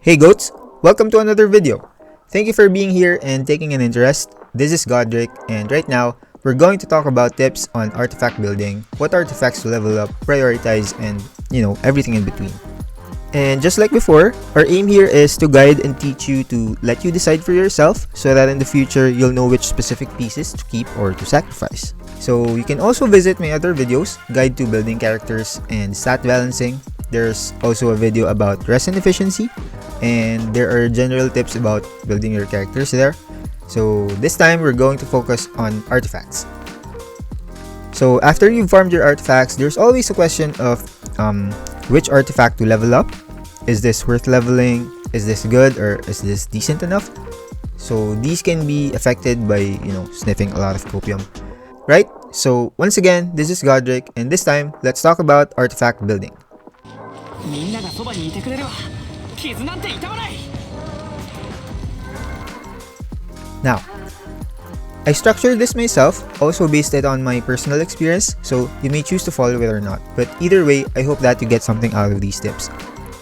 Hey goats, welcome to another video. Thank you for being here and taking an interest. This is Godric, and right now, we're going to talk about tips on artifact building, what artifacts to level up, prioritize, and everything in between. And just like before, our aim here is to guide and teach you to let you decide for yourself so that in the future, you'll know which specific pieces to keep or to sacrifice. So you can also visit my other videos, Guide to Building Characters and Stat Balancing. There's also a video about rest and efficiency, and there are general tips about building your characters there. So this time we're going to focus on artifacts. So after you've farmed your artifacts, there's always a question of which artifact to level up. Is this worth leveling? Is this good, or is this decent enough? So these can be affected by sniffing a lot of copium, right? So once again, this is Godric, and this time let's talk about artifact building. Now, I structured this myself, also based it on my personal experience, so you may choose to follow it or not. But either way, I hope that you get something out of these tips.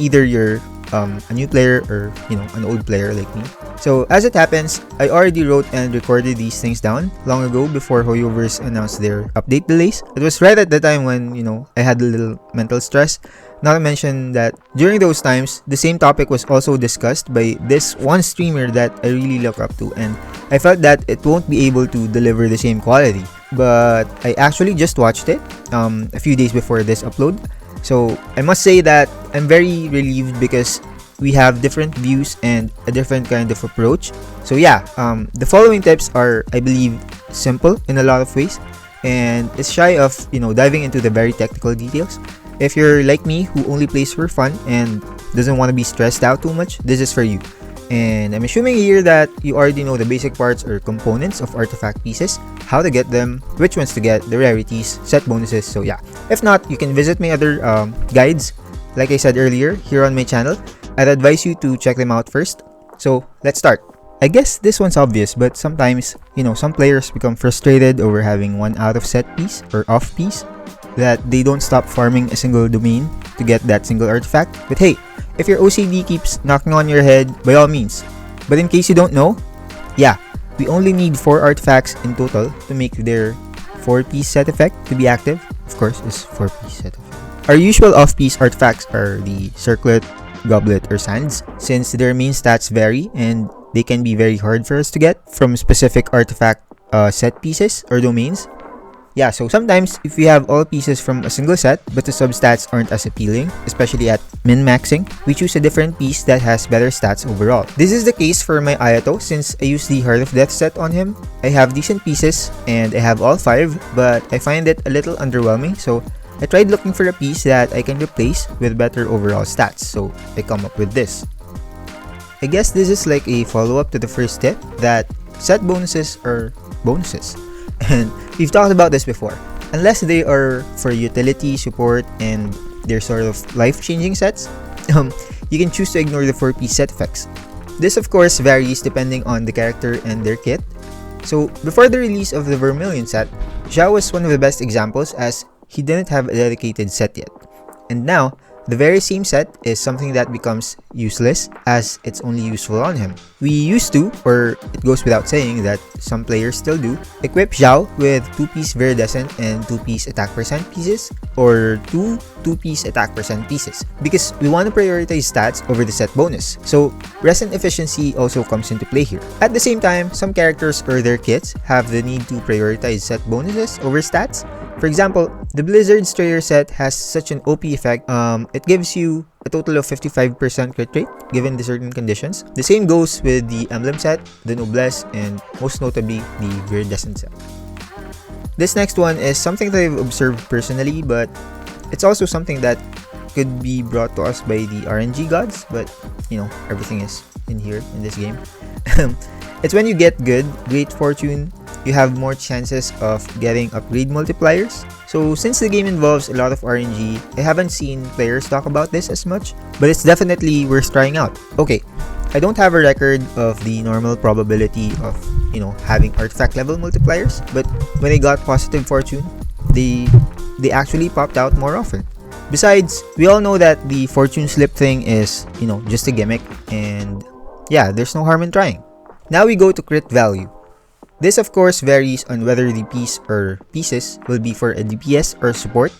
Either you're a new player or an old player like me. So as it happens, I already wrote and recorded these things down long ago before Hoyoverse announced their update delays. It was right at the time when I had a little mental stress. Not to mention that during those times, the same topic was also discussed by this one streamer that I really look up to, and I felt that it won't be able to deliver the same quality. But I actually just watched it a few days before this upload. So I must say that I'm very relieved because we have different views and a different kind of approach. So yeah, the following tips are, I believe, simple in a lot of ways, and it's shy of diving into the very technical details. If you're like me, who only plays for fun and doesn't want to be stressed out too much, this is for you. And I'm assuming here that you already know the basic parts or components of artifact pieces, how to get them, which ones to get, the rarities, set bonuses. So yeah, if not, you can visit my other guides, like I said earlier, here on my channel. I'd advise you to check them out first. So let's start. I guess this one's obvious, but sometimes, some players become frustrated over having one out of set piece or off piece, that they don't stop farming a single domain to get that single artifact. But hey, if your OCD keeps knocking on your head, by all means. But in case you don't know, yeah, we only need 4 artifacts in total to make their 4-piece set effect to be active. Of course, it's 4-piece set effect. Our usual off-piece artifacts are the circlet, goblet, or sands, since their main stats vary and they can be very hard for us to get from specific artifact set pieces or domains. Yeah, so sometimes if we have all pieces from a single set but the substats aren't as appealing, especially at min-maxing, we choose a different piece that has better stats overall. This is the case for my Ayato since I use the Heart of Death set on him. I have decent pieces and I have all 5, but I find it a little underwhelming, so I tried looking for a piece that I can replace with better overall stats, so I come up with this. I guess this is like a follow-up to the first tip, that set bonuses are bonuses. And we've talked about this before. Unless they are for utility, support, and they're sort of life-changing sets, you can choose to ignore the 4-piece set effects. This of course varies depending on the character and their kit. So before the release of the Vermilion set, Zhao was one of the best examples as he didn't have a dedicated set yet. And now, the very same set is something that becomes useless as it's only useful on him. We used to, or it goes without saying that some players still do, equip Zhao with 2-piece Viridescent and 2-piece attack percent pieces, or 2-piece attack percent pieces, because we want to prioritize stats over the set bonus. So rest and efficiency also comes into play here. At the same time, some characters or their kits have the need to prioritize set bonuses over stats. For example, the Blizzard Strayer set has such an OP effect. It gives you a total of 55% crit rate given the certain conditions. The same goes with the Emblem set, the Noblesse, and most notably the Viridescent set. This next one is something that I've observed personally, but it's also something that could be brought to us by the RNG gods, but everything is in here in this game. It's when you get great fortune, you have more chances of getting upgrade multipliers. So since the game involves a lot of RNG, I haven't seen players talk about this as much, but it's definitely worth trying out. Okay, I don't have a record of the normal probability of, having artifact level multipliers, but when I got positive fortune, they actually popped out more often. Besides, we all know that the fortune slip thing is, just a gimmick, and yeah, there's no harm in trying. Now we go to crit value. This of course varies on whether the piece or pieces will be for a DPS or support,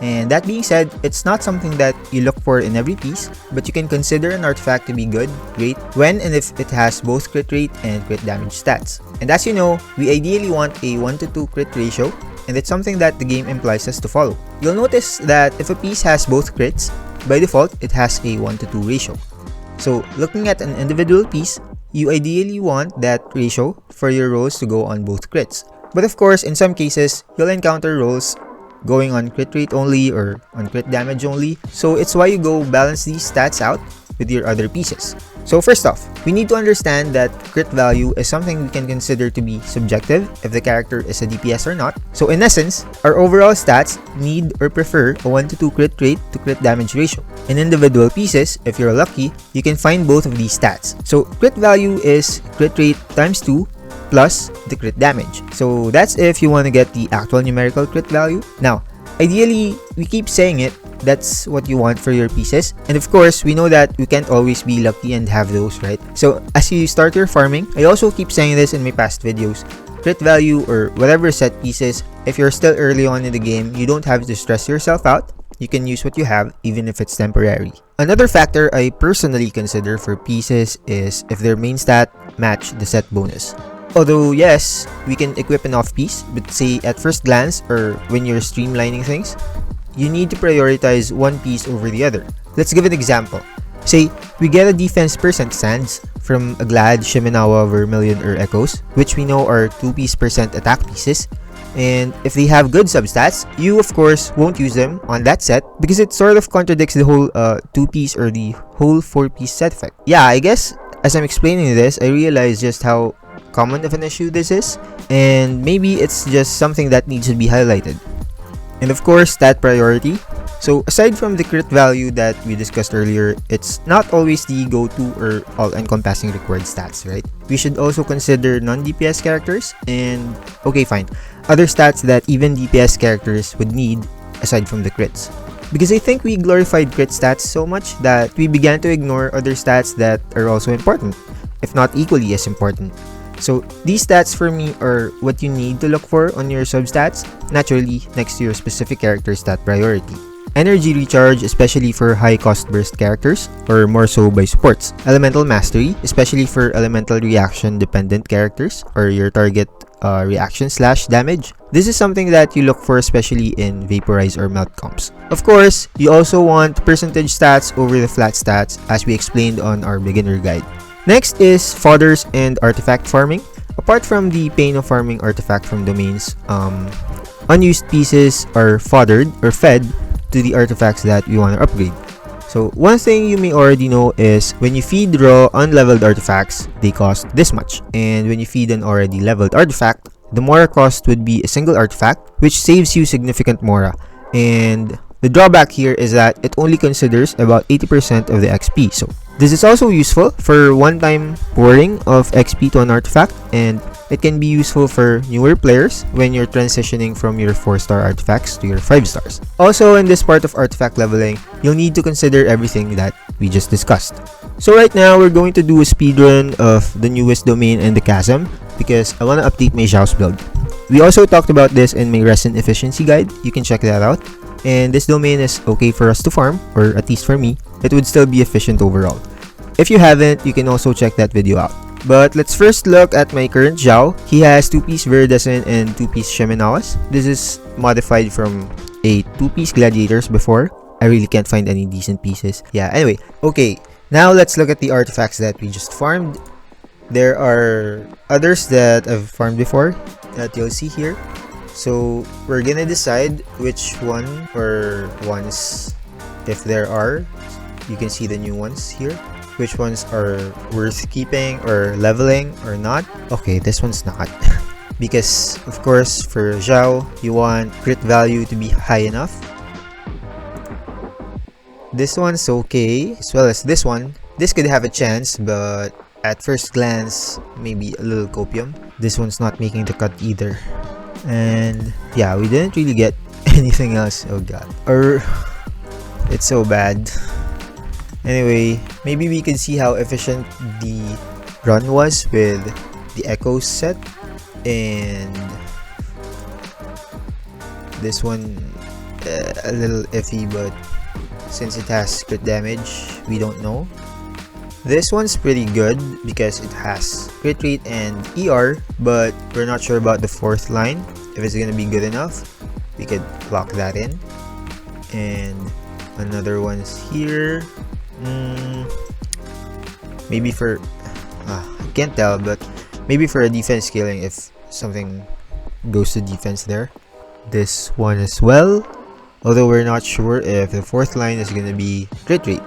and that being said, it's not something that you look for in every piece, but you can consider an artifact to be good, great, when and if it has both crit rate and crit damage stats. And as you know, we ideally want a 1:2 crit ratio, and it's something that the game implies us to follow. You'll notice that if a piece has both crits, by default it has a 1:2 ratio. So looking at an individual piece, you ideally want that ratio for your rolls to go on both crits. But of course, in some cases, you'll encounter rolls going on crit rate only or on crit damage only, so it's why you go balance these stats out with your other pieces. So first off, we need to understand that crit value is something we can consider to be subjective if the character is a DPS or not. So in essence, our overall stats need or prefer a 1:2 crit rate to crit damage ratio. In individual pieces, if you're lucky, you can find both of these stats. So crit value is crit rate times 2 plus the crit damage. So that's if you want to get the actual numerical crit value. Now, ideally, we keep saying it, that's what you want for your pieces. And of course, we know that we can't always be lucky and have those, right? So as you start your farming, I also keep saying this in my past videos, crit value or whatever set pieces, if you're still early on in the game, you don't have to stress yourself out. You can use what you have, even if it's temporary. Another factor I personally consider for pieces is if their main stat match the set bonus. Although yes, we can equip an off piece, but say at first glance or when you're streamlining things, you need to prioritize one piece over the other. Let's give an example. Say, we get a defense percent sands from a Glad, Shimenawa, Vermilion, or Echoes, which we know are 2-piece percent attack pieces. And if they have good substats, you of course won't use them on that set because it sort of contradicts the whole 2-piece or the whole 4-piece set effect. Yeah, I guess as I'm explaining this, I realize just how common of an issue this is, and maybe it's just something that needs to be highlighted. And of course, stat priority. So aside from the crit value that we discussed earlier, it's not always the go-to or all-encompassing required stats, right? We should also consider non-DPS characters and, okay fine, other stats that even DPS characters would need aside from the crits. Because I think we glorified crit stats so much that we began to ignore other stats that are also important, if not equally as important. So these stats for me are what you need to look for on your substats, naturally next to your specific character stat priority. Energy recharge, especially for high cost burst characters, or more so by supports. Elemental mastery, especially for elemental reaction dependent characters, or your target reaction / damage. This is something that you look for especially in vaporize or melt comps. Of course, you also want percentage stats over the flat stats as we explained on our beginner guide. Next is fodders and artifact farming. Apart from the pain of farming artifact from domains, unused pieces are foddered or fed to the artifacts that we want to upgrade. So one thing you may already know is when you feed raw unleveled artifacts, they cost this much. And when you feed an already leveled artifact, the Mora cost would be a single artifact, which saves you significant Mora. And the drawback here is that it only considers about 80% of the XP. So this is also useful for one-time pouring of XP to an artifact, and it can be useful for newer players when you're transitioning from your 4-star artifacts to your 5 stars. Also, in this part of artifact leveling, you'll need to consider everything that we just discussed. So right now, we're going to do a speedrun of the newest domain and the chasm because I want to update my Zhao's build. We also talked about this in my resin efficiency guide. You can check that out. And this domain is okay for us to farm, or at least for me, it would still be efficient overall. If you haven't, you can also check that video out. But let's first look at my current Zhao. He has 2-piece Viridescent and 2-piece Shimenawas. This is modified from a 2-piece Gladiators before. I really can't find any decent pieces. Yeah, anyway. Okay, now let's look at the artifacts that we just farmed. There are others that I've farmed before that you'll see here. So we're gonna decide which one or ones, if there are, you can see the new ones here, which ones are worth keeping or leveling or not. Okay, this one's not. Because of course for Zhao, you want crit value to be high enough. This one's okay, as well as this one. This could have a chance, but at first glance, maybe a little copium. This one's not making the cut either. And yeah, we didn't really get anything else. Oh god. Or It's so bad. Anyway, maybe we can see how efficient the run was with the Echo set, and this one a little iffy, but since it has crit damage, we don't know. This one's pretty good because it has crit rate and ER, but we're not sure about the fourth line, if it's gonna be good enough. We could lock that in. And another one's here. Maybe for I can't tell, but maybe for a defense scaling if something goes to defense there. This one as well, although we're not sure if the fourth line is gonna be crit rate.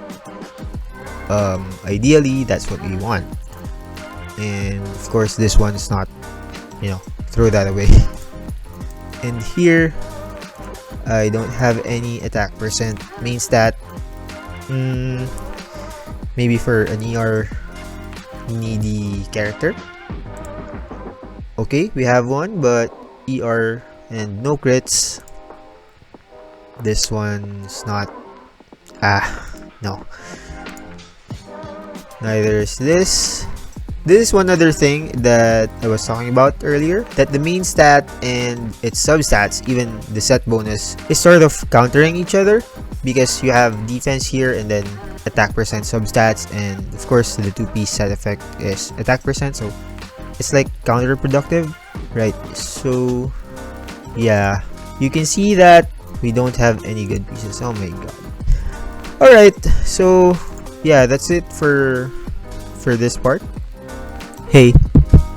Ideally that's what we want, and of course this one is not, throw that away. And here I don't have any attack percent main stat. Maybe for an ER needy character. Okay, we have one, but ER and no crits. This one's not. No. Neither is this. This is one other thing that I was talking about earlier, that the main stat and its substats, even the set bonus, is sort of countering each other, because you have defense here and then attack percent substats, and of course the 2-piece set effect is attack percent, so it's like counterproductive, right? So yeah, you can see that we don't have any good pieces. Oh my god. Alright, so yeah, that's it for this part. Hey,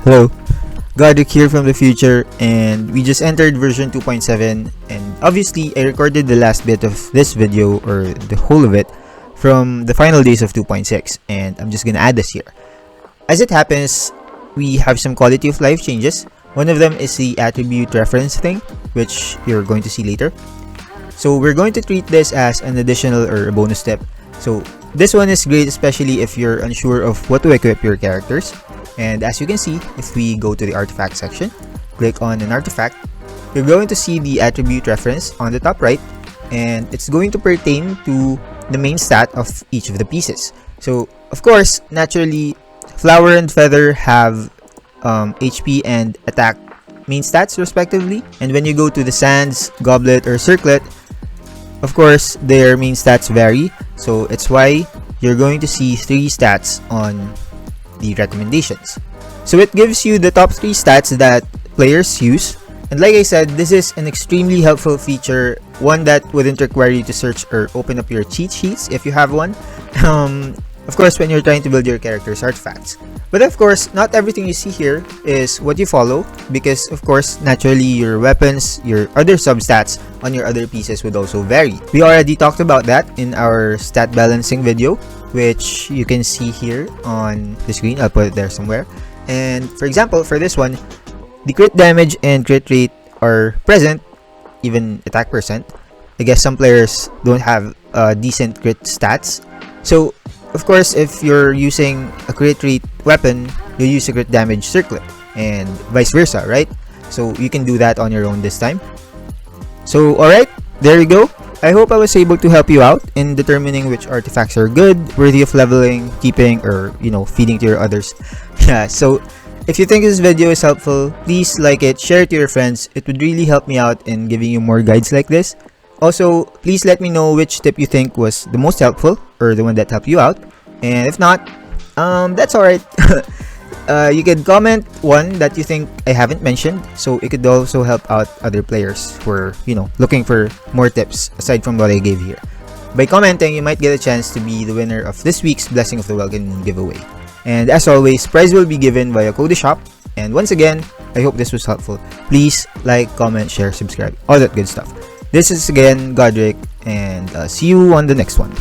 hello, Godric here from the future, and we just entered version 2.7, and obviously I recorded the last bit of this video, or the whole of it, from the final days of 2.6, and I'm just gonna add this here. As it happens, we have some quality of life changes. One of them is the attribute reference thing, which you're going to see later. So we're going to treat this as an additional or a bonus step. So this one is great, especially if you're unsure of what to equip your characters. And as you can see, if we go to the artifact section, click on an artifact, you're going to see the attribute reference on the top right, and it's going to pertain to the main stat of each of the pieces. So of course, naturally, Flower and Feather have HP and attack main stats respectively, and when you go to the Sands, Goblet, or Circlet, of course their main stats vary, so it's why you're going to see 3 stats on the recommendations. So it gives you the top 3 stats that players use, and like I said, this is an extremely helpful feature, one that wouldn't require you to search or open up your cheat sheets if you have one, of course when you're trying to build your character's artifacts. But of course, not everything you see here is what you follow, because of course, naturally your weapons, your other substats on your other pieces would also vary. We already talked about that in our stat balancing video, which you can see here on the screen. I'll put it there somewhere. And for example, for this one, the crit damage and crit rate are present, even attack percent. I guess some players don't have decent crit stats. So of course, if you're using a crit rate weapon, you'll use a crit damage circlet, and vice versa, right? So you can do that on your own this time. So alright, there you go. I hope I was able to help you out in determining which artifacts are good, worthy of leveling, keeping, or feeding to your others. Yeah, so if you think this video is helpful, please like it, share it to your friends. It would really help me out in giving you more guides like this. Also, please let me know which tip you think was the most helpful, or the one that helped you out. And if not, that's alright. You could comment one that you think I haven't mentioned, so it could also help out other players who are, looking for more tips aside from what I gave here. By commenting, you might get a chance to be the winner of this week's Blessing of the Welkin Moon giveaway. And as always, prize will be given via Cody Shop. And once again, I hope this was helpful. Please like, comment, share, subscribe, all that good stuff. This is again Godric, and see you on the next one.